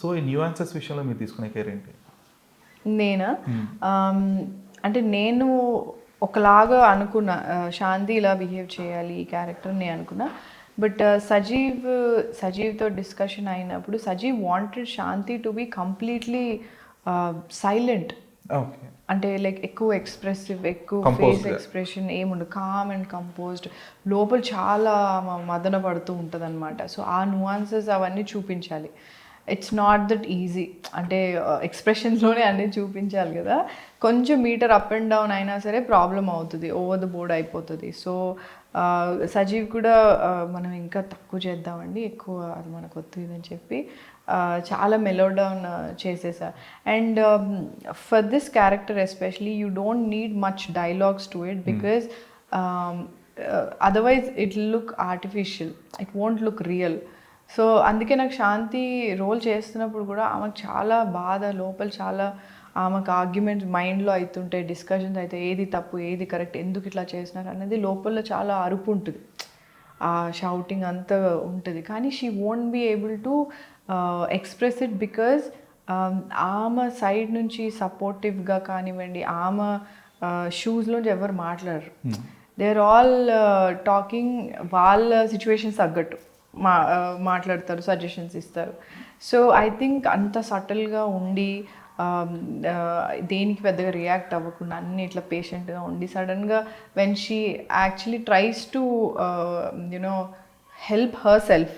So ఈ nuances విషయంలో మీరు తీసుకునే కేర్ ఏంటి? నేనా అంటే నేను ఒకలాగా అనుకున్నా శాంతి ఇలా బిహేవ్ చేయాలి ఈ క్యారెక్టర్ నేను అనుకున్నా. బట్ సజీవ్తో డిస్కషన్ అయినప్పుడు Sajeev wanted Shanti to be completely silent. Okay. అంటే లైక్ ఎక్కువ ఎక్స్ప్రెసివ్, ఎక్కువ Composed ఫేస్ గా. ఎక్స్ప్రెషన్ ఏముండదు, కామ్ అండ్ కంపోజ్డ్. లోపల చాలా మదన పడుతూ ఉంటుంది అనమాట. సో ఆ నువాన్సెస్ అవన్నీ చూపించాలి. It's not that easy. అంటే ఎక్స్ప్రెషన్స్లోనే అన్నీ చూపించాలి కదా. కొంచెం మీటర్ అప్ అండ్ డౌన్ అయినా సరే ప్రాబ్లం అవుతుంది, ఓవర్ ద బోర్డ్ అయిపోతుంది. సో సజీవ్ కూడా మనం ఇంకా తక్కువ చేద్దామండి, ఎక్కువ అది మనకు వద్దు ఇదని చెప్పి చాలా మెలో డౌన్ చేసేసారు. And for this character especially you don't need much dialogues to it because otherwise it look artificial, it won't look real. So అందుకే నాకు శాంతి రోల్ చేస్తున్నప్పుడు కూడా ఆమెకు చాలా బాధ లోపల, చాలా ఆమెకు ఆర్గ్యుమెంట్స్ మైండ్లో అవుతుంటాయి, డిస్కషన్స్ అయితే ఏది తప్పు ఏది కరెక్ట్, ఎందుకు ఇట్లా చేసినారు అనేది లోపల చాలా అరుపు ఉంటుంది, ఆ షౌటింగ్ అంతా ఉంటుంది. కానీ she won't be able to express it because ఆమె సైడ్ నుంచి సపోర్టివ్గా కానివ్వండి, ఆమె షూస్లోంచి ఎవరు మాట్లాడరు. దే ఆర్ ఆల్ టాకింగ్ వాళ్ళ సిచ్యువేషన్స్ తగ్గట్టు మాట్లాడతారు, సజెషన్స్ ఇస్తారు. సో ఐ థింక్ అంత సటిల్గా ఉండి దేనికి పెద్దగా రియాక్ట్ అవ్వకుండా అన్ని ఇట్లా పేషెంట్గా ఉండి సడన్గా when she actually tries to you know help her self,